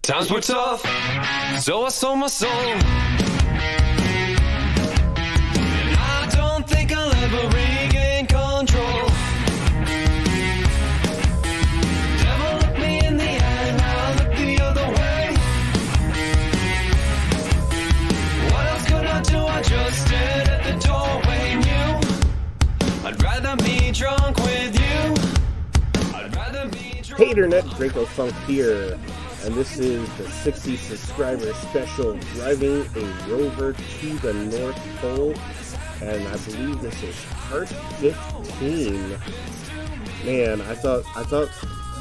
Times were tough, so I sold my soul. And I don't think I'll ever regain control. Devil looked me in the eye, now I look the other way. What else could I do? I just stared at the doorway, knew I'd rather be drunk with you. I'd rather be drunk. Hey Internet, Dracofunk here, and this is the 60 subscriber special, driving a Rover to the North Pole, and I believe this is part 15. Man, I thought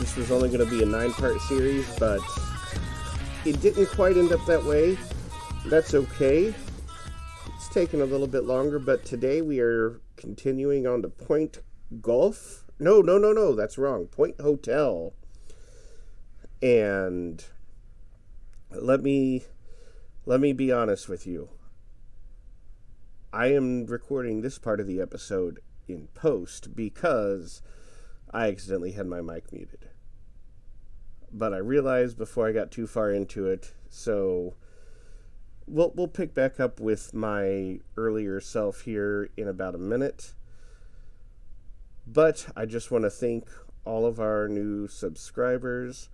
this was only going to be a 9-part series, but it didn't quite end up that way. That's okay. It's taken a little bit longer, but today we are continuing on to Point Golf. No, that's wrong. Point Hotel. And let me be honest with you. I am recording this part of the episode in post because I accidentally had my mic muted. But I realized before I got too far into it, so we'll pick back up with my earlier self here in about a minute. But I just want to thank all of our new subscribers.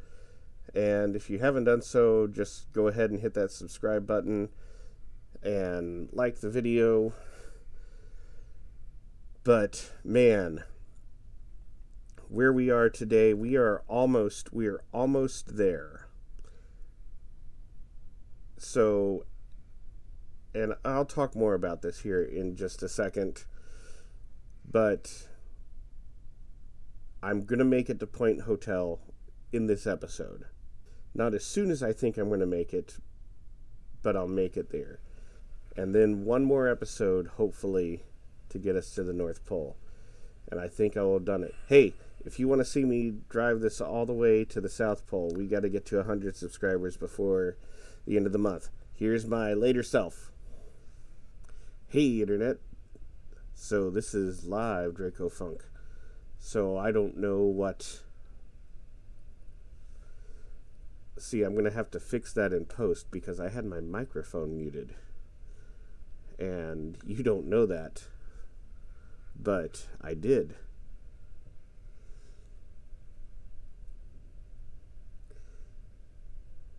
And if you haven't done so, just go ahead and hit that subscribe button and like the video. But man, where we are today, we are almost there. So, and I'll talk more about this here in just a second, but I'm going to make it to Point Hotel in this episode. Not as soon as I think I'm going to make it, but I'll make it there. And then one more episode, hopefully, to get us to the North Pole. And I think I will have done it. Hey, if you want to see me drive this all the way to the South Pole, we got to get to 100 subscribers before the end of the month. Here's my later self. Hey, Internet. So this is live Dracofunk. So I don't know what... See, I'm going to have to fix that in post because I had my microphone muted. And you don't know that. But I did.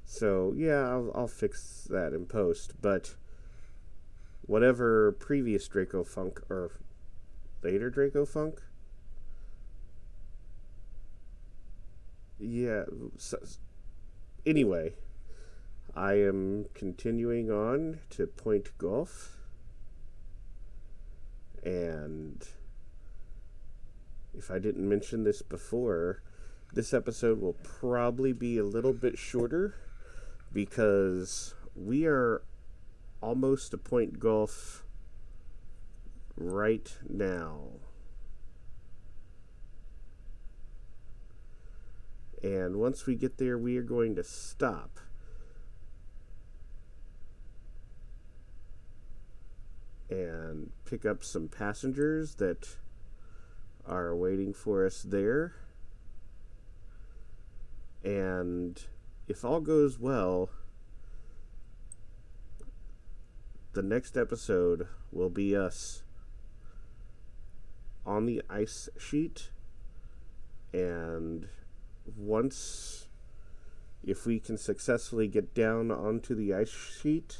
So, yeah, I'll fix that in post. But whatever previous Dracofunk, or later Dracofunk? Yeah, anyway, I am continuing on to Point Golf, and if I didn't mention this before, this episode will probably be a little bit shorter because we are almost to Point Golf right now. And once we get there, we are going to stop. And pick up some passengers that are waiting for us there. And if all goes well, the next episode will be us on the ice sheet. And once, if we can successfully get down onto the ice sheet,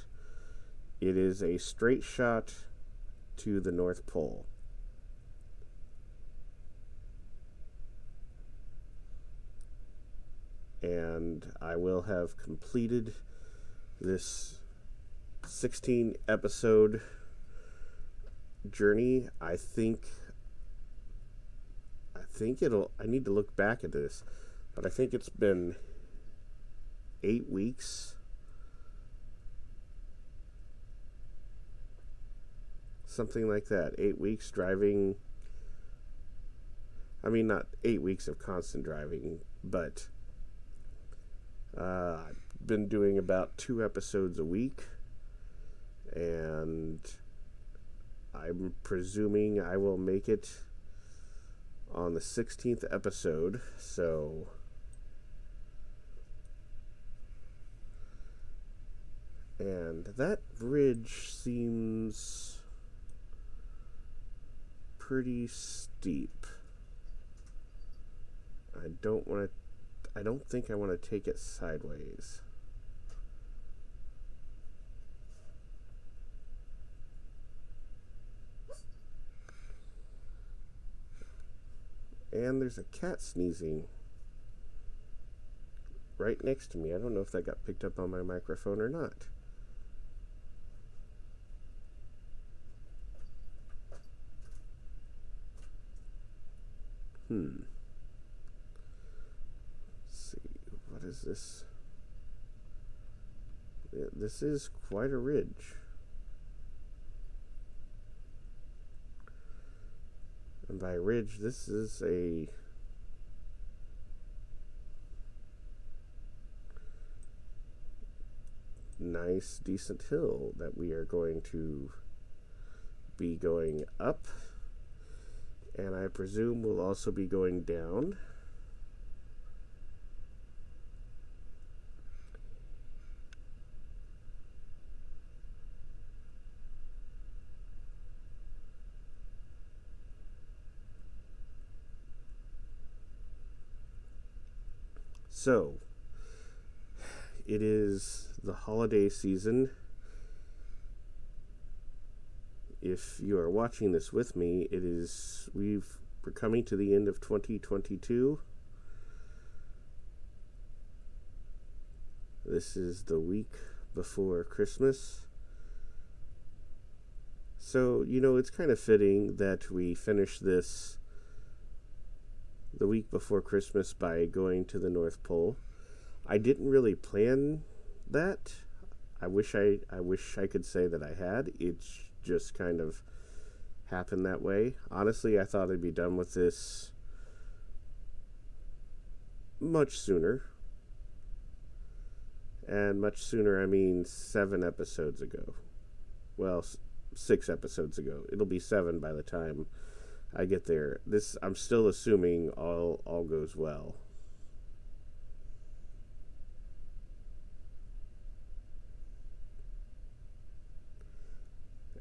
it is a straight shot to the North Pole. And I will have completed this 16 episode journey. I think I need to look back at this, but I think it's been 8 weeks. Something like that. 8 weeks driving. I mean, not 8 weeks of constant driving, but I've been doing about 2 episodes a week, and I'm presuming I will make it on the 16th episode, so And that ridge seems pretty steep. I don't think I want to take it sideways. And there's a cat sneezing right next to me. I don't know if that got picked up on my microphone or not. Let's see, what is this? This is quite a ridge. And by ridge, this is a nice, decent hill that we are going to be going up. And I presume we'll also be going down. So, it is the holiday season. If you are watching this with me, we're coming to the end of 2022. This is the week before Christmas. So, it's kind of fitting that we finish this the week before Christmas by going to the North Pole. I didn't really plan that. I wish I could say that I had. It's just kind of happened that way. Honestly, I thought I'd be done with this much sooner. And much sooner, I mean 7 episodes ago. Well, 6 episodes ago. It'll be 7 by the time I get there. I'm still assuming all goes well.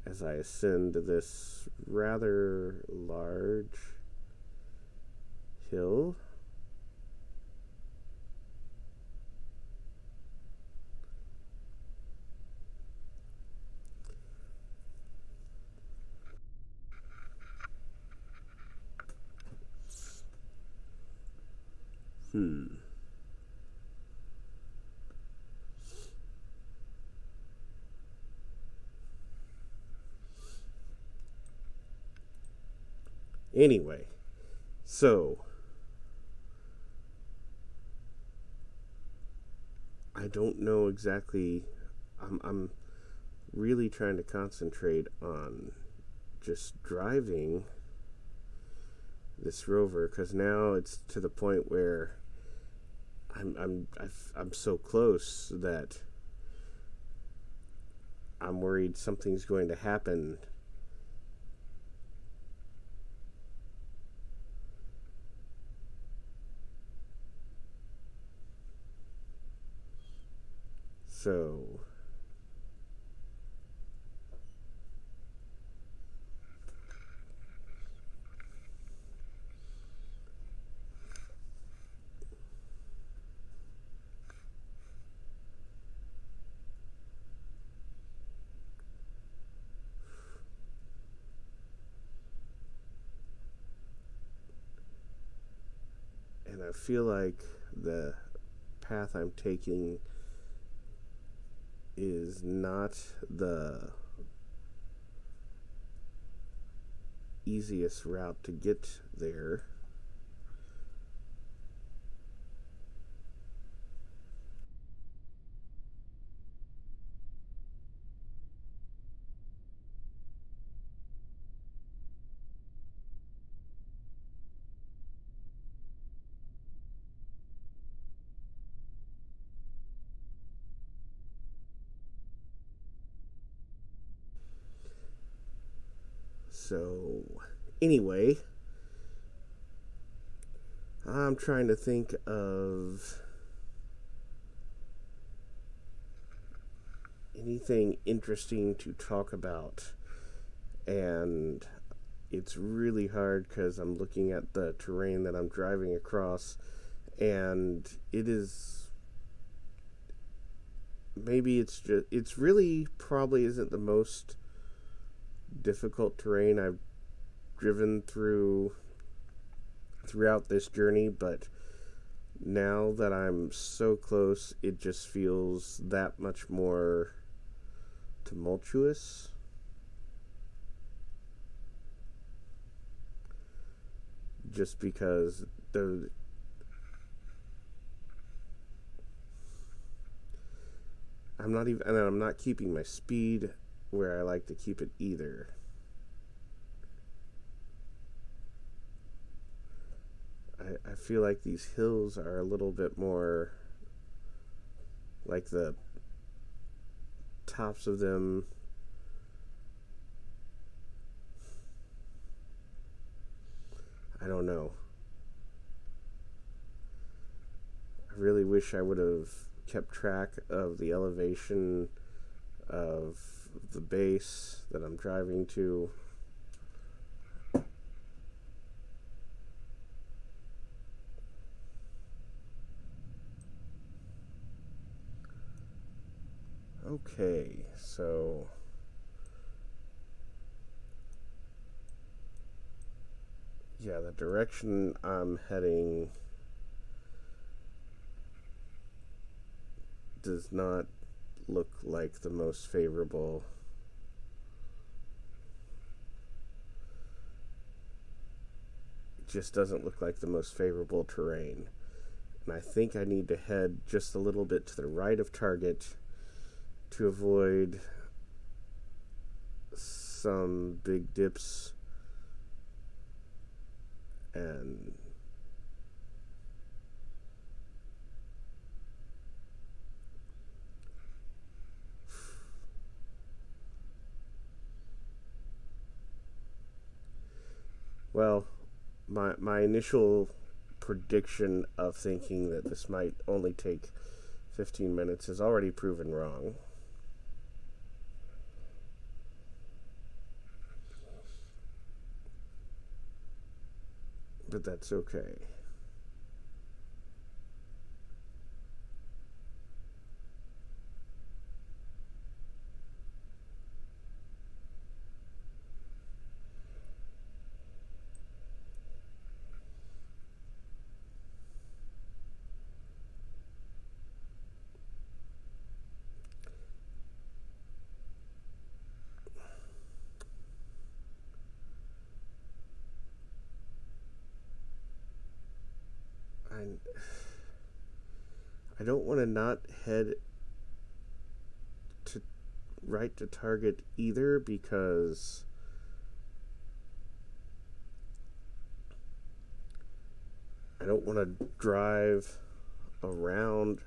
As I ascend this rather large hill. Anyway, so I don't know exactly. I'm really trying to concentrate on just driving this Rover, because now it's to the point where I'm so close that I'm worried something's going to happen. So and I feel like the path I'm taking is not the easiest route to get there. So, anyway, I'm trying to think of anything interesting to talk about. And it's really hard because I'm looking at the terrain that I'm driving across, and it is, maybe it's really probably isn't the most difficult terrain I've driven throughout this journey, but now that I'm so close, it just feels that much more tumultuous. Just because I'm not keeping my speed where I like to keep it either. I feel like these hills are a little bit more like the tops of them. I don't know. I really wish I would have kept track of the elevation of the base that I'm driving to. Okay, so yeah, the direction I'm heading does not look like the most favorable. It just doesn't look like the most favorable terrain. And I think I need to head just a little bit to the right of target to avoid some big dips and well, my initial prediction of thinking that this might only take 15 minutes is already proven wrong. But that's okay. I don't want to not head to right to target either, because I don't want to drive around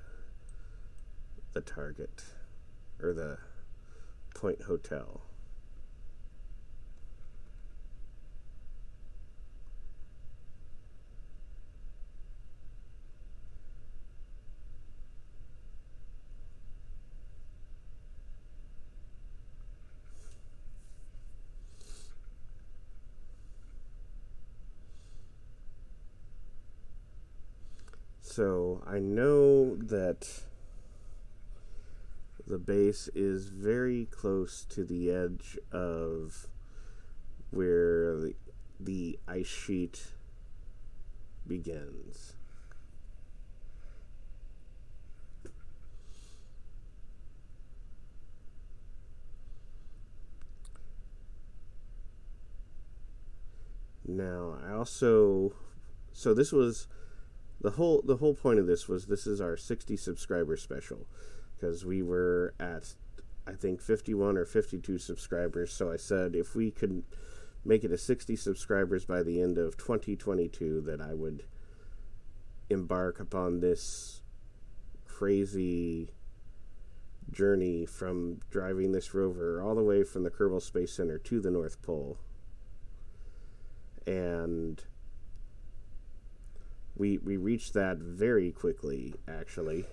the target or the point hotel. So I know that the base is very close to the edge of where the ice sheet begins. Now, so this was the whole point of this is our 60 subscriber special, because we were at, I think, 51 or 52 subscribers. So I said if we could make it to 60 subscribers by the end of 2022, that I would embark upon this crazy journey from driving this rover all the way from the Kerbal Space Center to the North Pole. And we reached that very quickly, actually.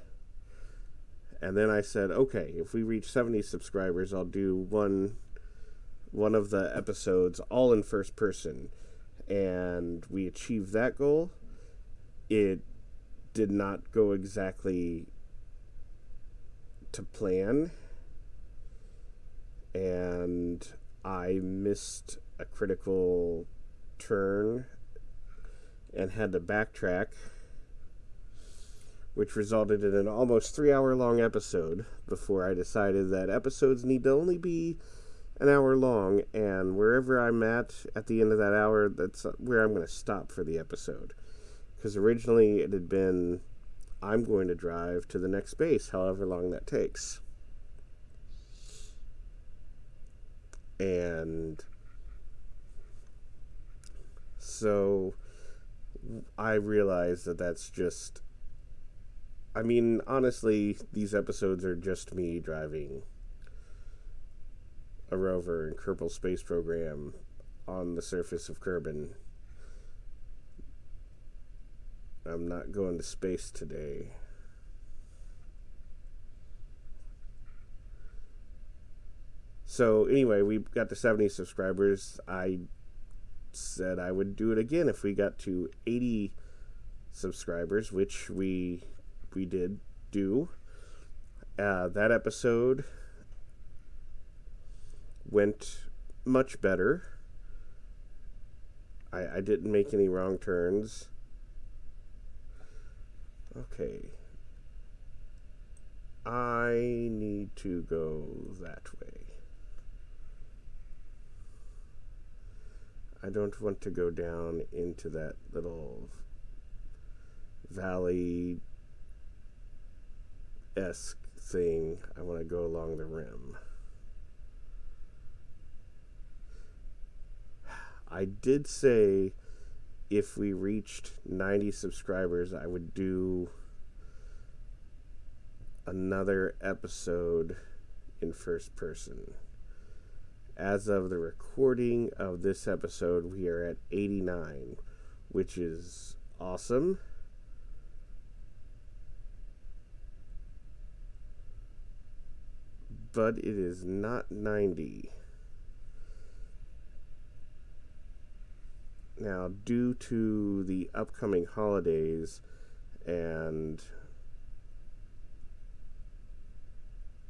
And then I said, okay, if we reach 70 subscribers, I'll do one of the episodes all in first person. And we achieved that goal. It did not go exactly to plan. And I missed a critical turn and had to backtrack, which resulted in an almost 3-hour-long episode before I decided that episodes need to only be an hour long, and wherever I'm at the end of that hour, that's where I'm going to stop for the episode. Because originally it had been, I'm going to drive to the next base, however long that takes. And so I realized that that's just, I mean, honestly, these episodes are just me driving a Rover and Kerbal space program on the surface of Kerbin. I'm not going to space today. So anyway, we got to 70 subscribers. I said I would do it again if we got to 80 subscribers, which we did do. That episode went much better. I didn't make any wrong turns. Okay. I need to go that way. I don't want to go down into that little valley-esque thing. I want to go along the rim. I did say if we reached 90 subscribers, I would do another episode in first person. As of the recording of this episode, we are at 89, which is awesome. But it is not 90. Now, due to the upcoming holidays and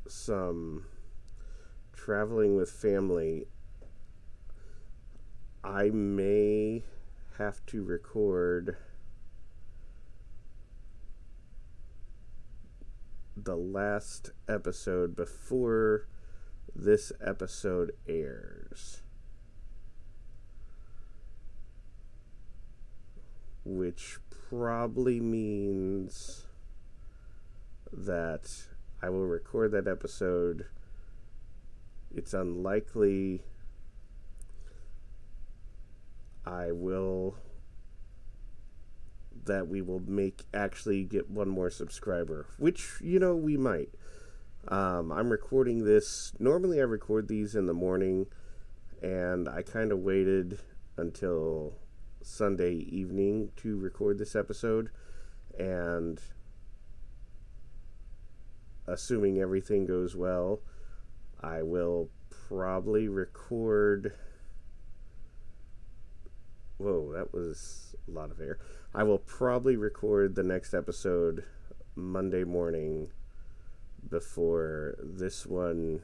some traveling with family, I may have to record the last episode before this episode airs, which probably means that I will record that episode. It's unlikely that we will actually get one more subscriber, which, we might. I'm recording this. Normally I record these in the morning, and I kind of waited until Sunday evening to record this episode, and assuming everything goes well, I will probably record... Whoa, that was a lot of air. I will probably record the next episode Monday morning before this one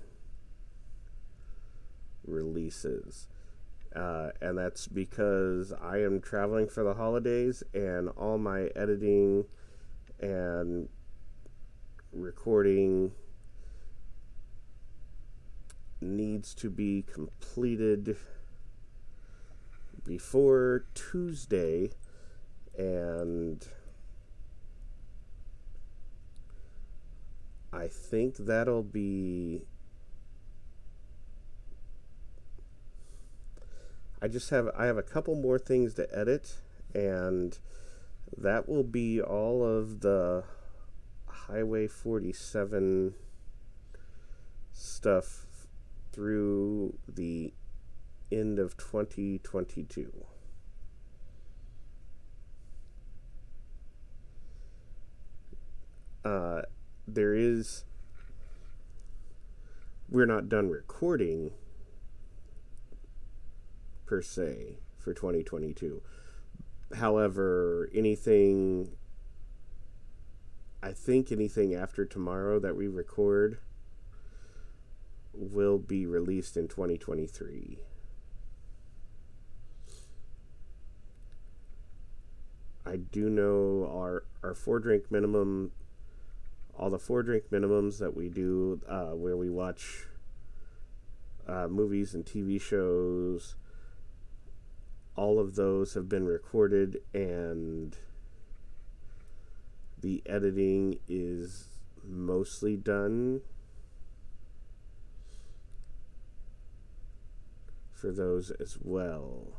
releases. And that's because I am traveling for the holidays, and all my editing and recording needs to be completed before Tuesday, and I think that'll be... I have a couple more things to edit, and that will be all of the Highway 47 stuff through the end of 2022. There is we're not done recording per se for 2022. However, I think anything after tomorrow that we record will be released in 2023. I do know our 4-drink minimum, all the 4-drink minimums that we do, where we watch movies and TV shows, all of those have been recorded, and the editing is mostly done for those as well.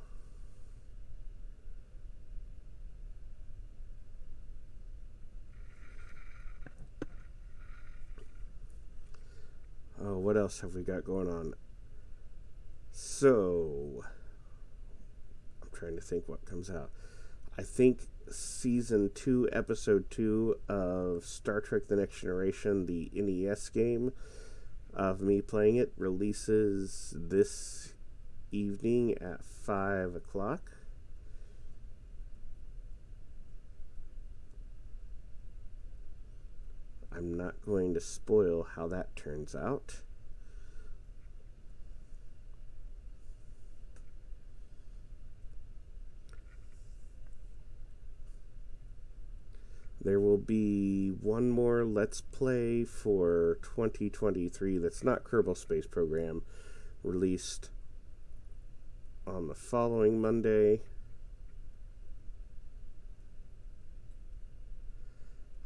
Oh, what else have we got going on? So, I'm trying to think what comes out. I think Season 2, Episode 2 of Star Trek The Next Generation, the NES game of me playing it, releases this evening at 5 o'clock. I'm not going to spoil how that turns out. There will be one more Let's Play for 2023 that's not Kerbal Space Program, released on the following Monday.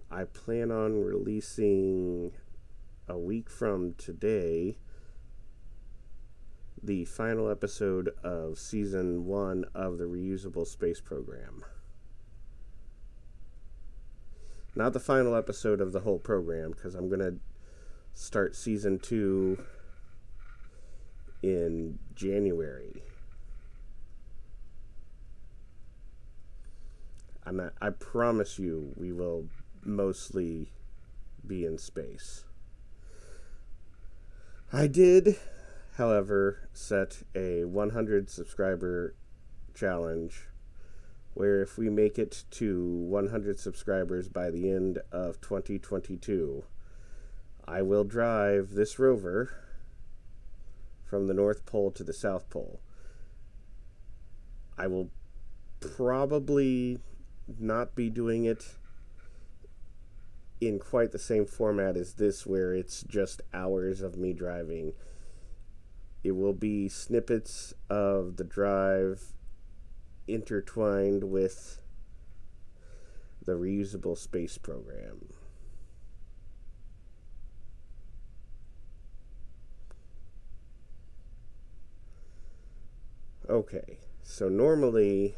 I plan on releasing a week from today the final episode of Season 1 of the Reusable Space Program. Not the final episode of the whole program, because I'm going to start Season 2 in January. I promise you we will mostly be in space. I did, however, set a 100 subscriber challenge where if we make it to 100 subscribers by the end of 2022, I will drive this Rover from the North Pole to the South Pole. I will probably not be doing it in quite the same format as this, where it's just hours of me driving. It will be snippets of the drive intertwined with the Reusable Space Program. Okay, so normally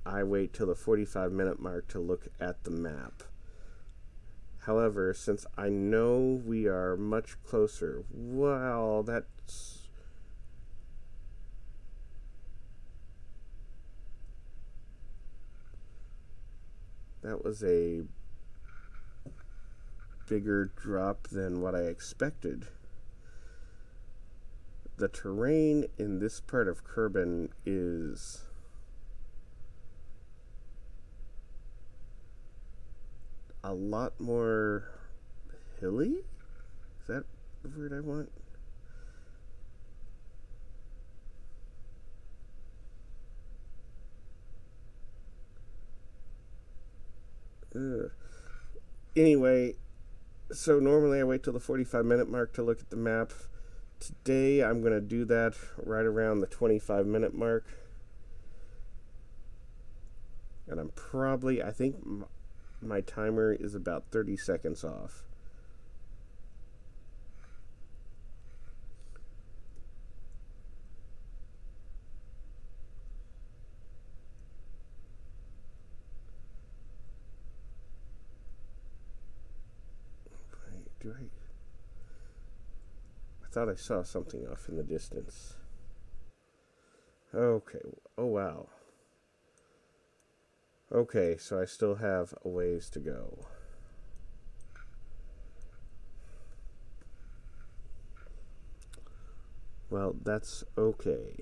I wait till the 45-minute mark to look at the map. However, since I know we are much closer, well, that was a bigger drop than what I expected. The terrain in this part of Kerbal is a lot more hilly? Is that the word I want? Anyway, so normally I wait till the 45-minute mark to look at the map. Today I'm going to do that right around the 25-minute mark. And I think my timer is about 30 seconds off. I thought I saw something off in the distance. Okay. Oh, wow. Okay, so I still have a ways to go. Well, that's okay.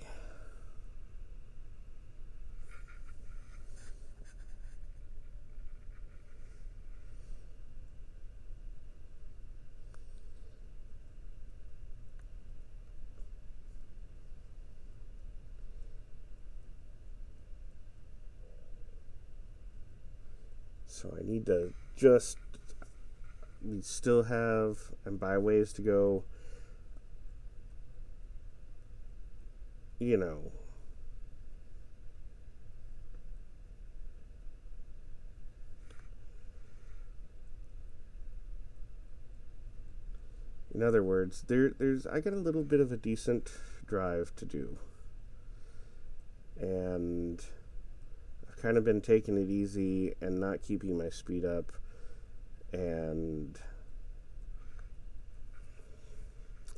So I need to just, we still have, and by ways to go, you know, in other words, there's I got a little bit of a decent drive to do. And I've kind of been taking it easy and not keeping my speed up. And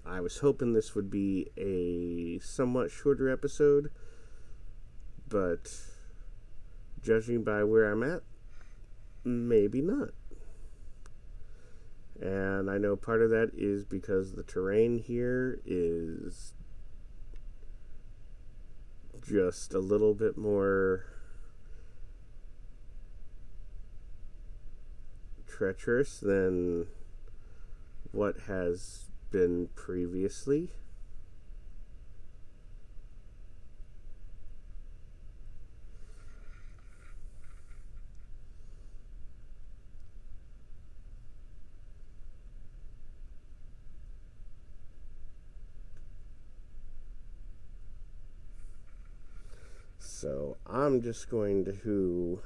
I was hoping this would be a somewhat shorter episode, but judging by where I'm at, maybe not. And I know part of that is because the terrain here is just a little bit more treacherous than what has been previously. So I'm just going to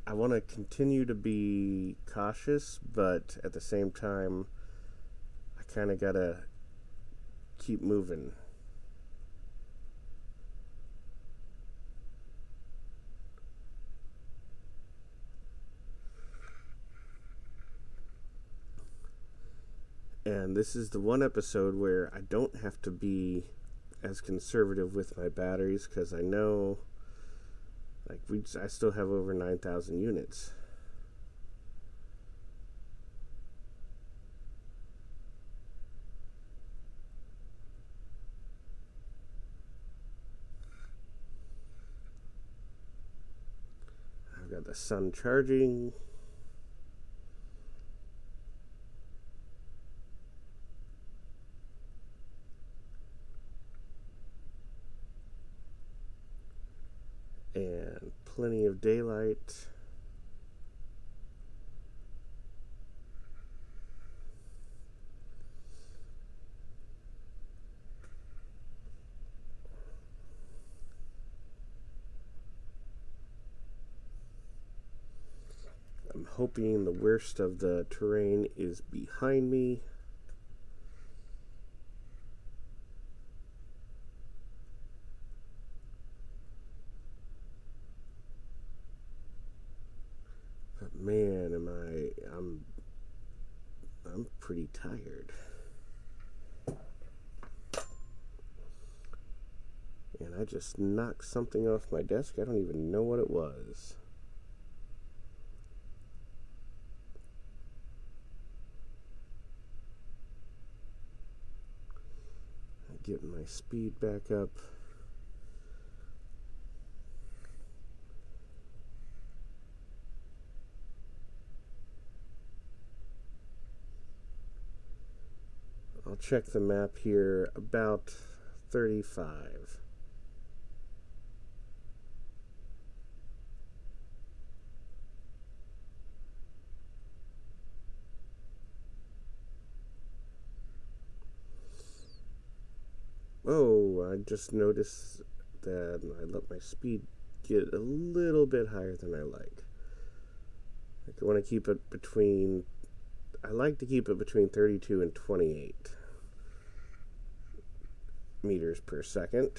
I want to continue to be cautious, but at the same time, I kind of gotta keep moving. And this is the one episode where I don't have to be as conservative with my batteries, because I know, like, I still have over 9,000 units. I've got the sun charging. And plenty of daylight. I'm hoping the worst of the terrain is behind me. But man, I'm pretty tired. And I just knocked something off my desk. I don't even know what it was. Getting my speed back up. I'll check the map here, about 35. Oh, I just noticed that I let my speed get a little bit higher than I like. I want to keep it between, I like to keep it between 32 and 28 meters per second.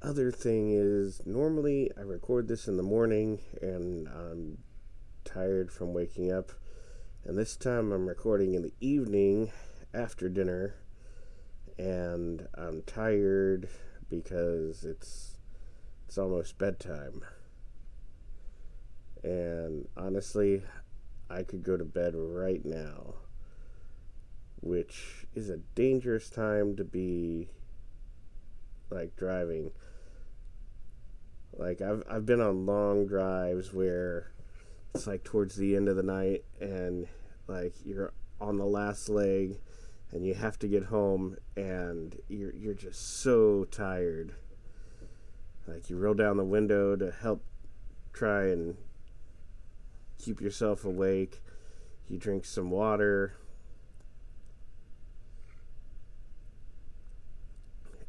other thing is, normally I record this in the morning and I'm tired from waking up, and this time I'm recording in the evening after dinner, and I'm tired because it's almost bedtime. And honestly, I could go to bed right now, which is a dangerous time to be like driving. Like I've been on long drives where it's like towards the end of the night and like you're on the last leg and you have to get home and you're just so tired. Like you roll down the window to help try and keep yourself awake. You drink some water.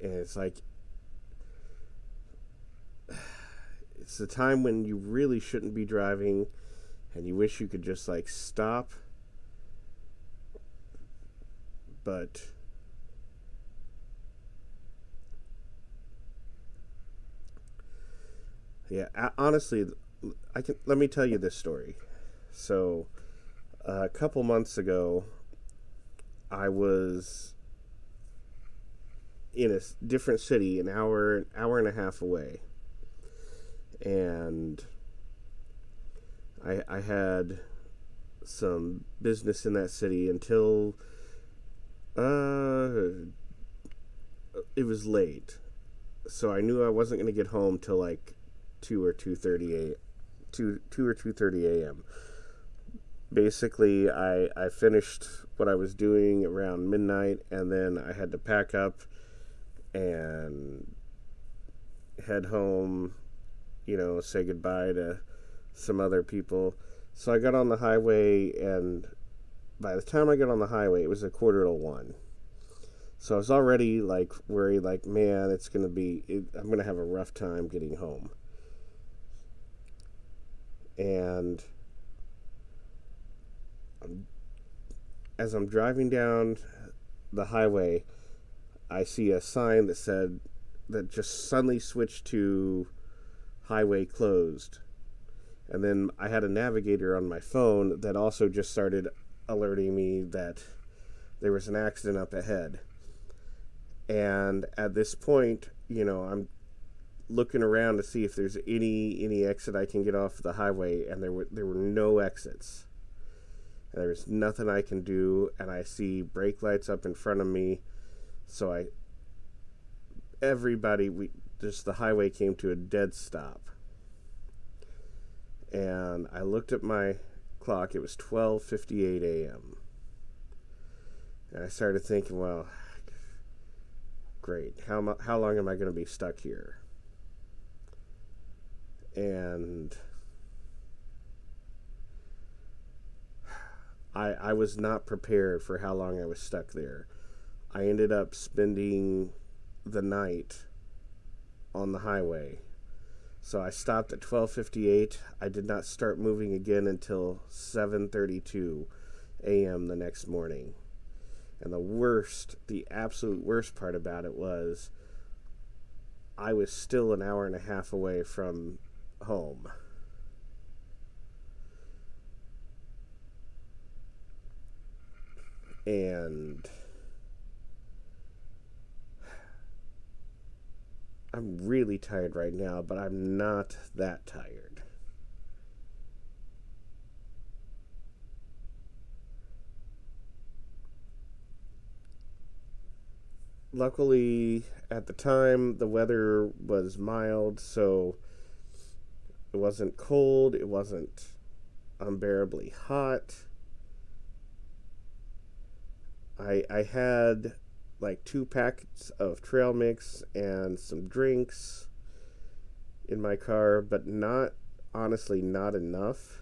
And it's like, it's the time when you really shouldn't be driving and you wish you could just like stop. But yeah, honestly, let me tell you this story. So, a couple months ago, I was in a different city, an hour and a half away, and I had some business in that city until it was late, so I knew I wasn't going to get home till like 2 or 2:30 a.m. Basically, I finished what I was doing around midnight, and then I had to pack up and head home, say goodbye to some other people. So I got on the highway, and by the time I got on the highway, it was 1:45. So I was already like worried, like, man, I'm going to have a rough time getting home. And as I'm driving down the highway, I see a sign that just suddenly switched to highway closed. And then I had a navigator on my phone that also just started alerting me that there was an accident up ahead. And at this point, I'm looking around to see if there's any exit I can get off the highway, and there were no exits. And there was nothing I can do, and I see brake lights up in front of me. So the highway came to a dead stop. And I looked at my clock. It was 12:58 a.m. And I started thinking, well, great. How long am I going to be stuck here? And I was not prepared for how long I was stuck there. I ended up spending the night on the highway. So I stopped at 12:58. I did not start moving again until 7:32 a.m. the next morning. And the absolute worst part about it was I was still an hour and a half away from home. And I'm really tired right now, but I'm not that tired. Luckily, at the time, the weather was mild, so it wasn't cold, it wasn't unbearably hot. I had like 2 packets of trail mix and some drinks in my car, but honestly not enough.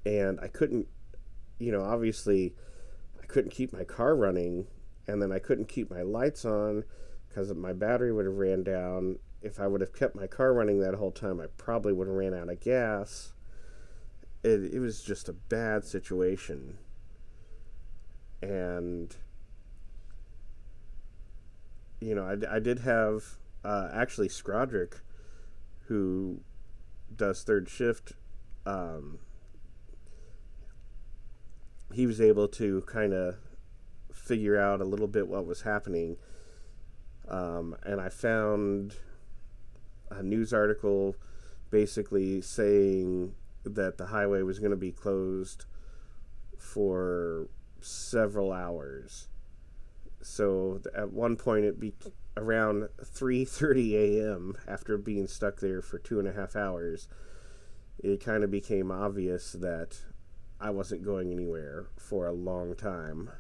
And I couldn't, obviously I couldn't keep my car running, and then I couldn't keep my lights on because my battery would have ran down. If I would have kept my car running that whole time, I probably would have ran out of gas. It was just a bad situation. And you know, I did have actually Scrodrick, who does third shift. He was able to kind of figure out a little bit what was happening. And I found a news article basically saying that the highway was going to be closed for several hours. So at one point it be around 3:30 a.m. after being stuck there for 2.5 hours, it kind of became obvious that I wasn't going anywhere for a long time.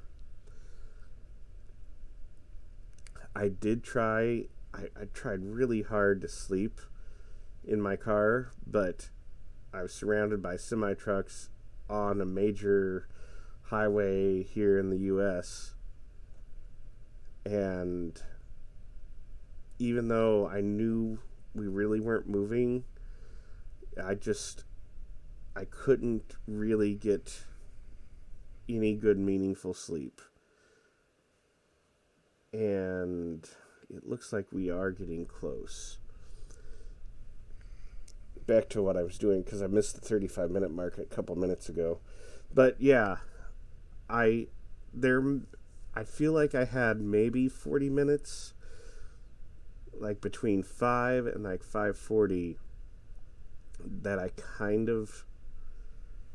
I did try, I tried really hard to sleep in my car, but I was surrounded by semi-trucks on a major highway here in the U.S. And even though I knew we really weren't moving, I couldn't really get any good, meaningful sleep. And it looks like we are getting close. Back to what I was doing, because I missed the 35-minute mark a couple minutes ago. But yeah, I feel like I had maybe 40 minutes, like between 5 and like 5:40, that I kind of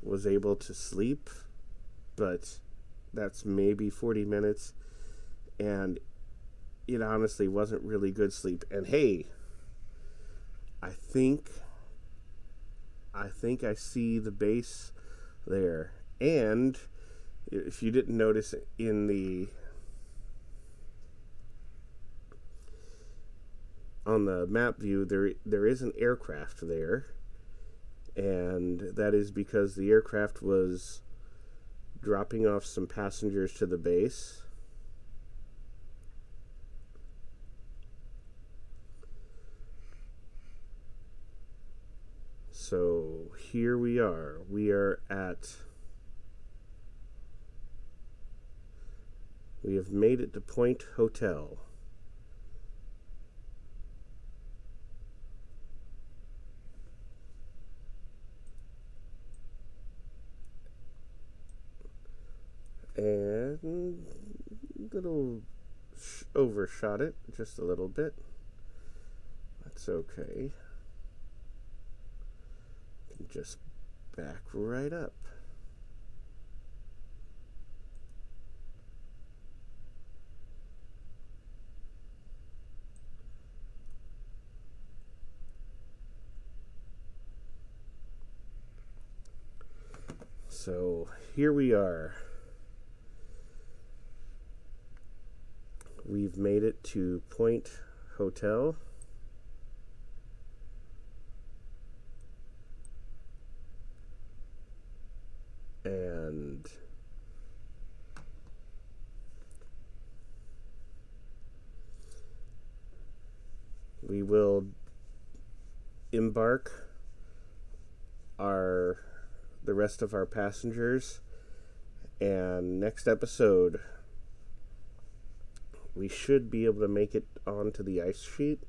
was able to sleep, but that's maybe 40 minutes, and it honestly wasn't really good sleep. And hey, I think I see the base there. And if you didn't notice on the map view, there is an aircraft there, and that is because the aircraft was dropping off some passengers to the base. So here we are. We have made it to Point Hotel. And overshot it just a little bit. That's okay. Just back right up. So here we are. We've made it to Point Hotel. And we will embark the rest of our passengers, and next episode we should be able to make it onto the ice sheet.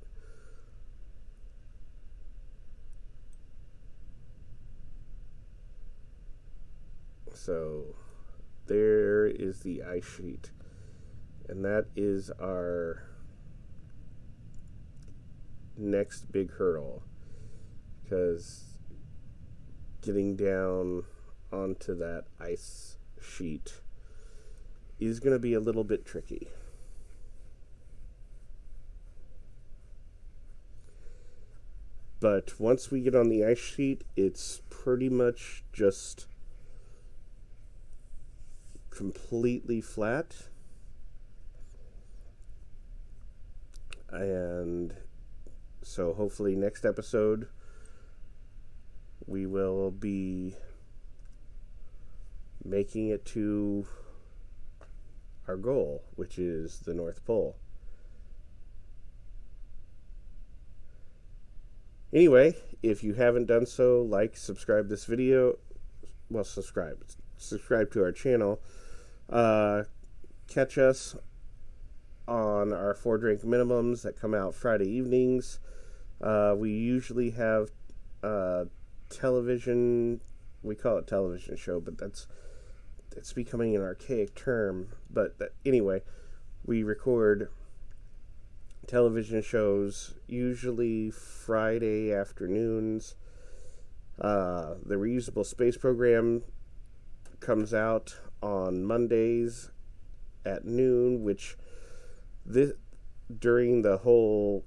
So there is the ice sheet, and that is our next big hurdle, because getting down onto that ice sheet is going to be a little bit tricky. But once we get on the ice sheet, it's pretty much just completely flat. And so hopefully next episode we will be making it to our goal, which is the North Pole. Anyway, if you haven't done so, like, subscribe this video. Well, subscribe to our channel. Catch us on our 4-drink minimums that come out Friday evenings. We usually have television. We call it television show, but it's becoming an archaic term. But anyway, we record television shows usually Friday afternoons. The Reusable Space Program comes out on Mondays at noon, which during the whole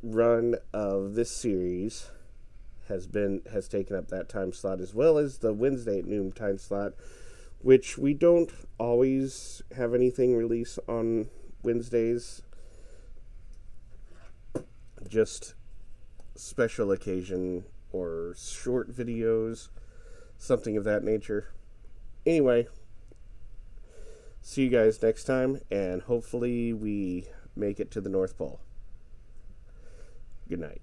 run of this series has taken up that time slot, as well as the Wednesday at noon time slot, which we don't always have anything release on Wednesdays, just special occasion or short videos, something of that nature. Anyway, see you guys next time, and hopefully we make it to the North Pole. Good night.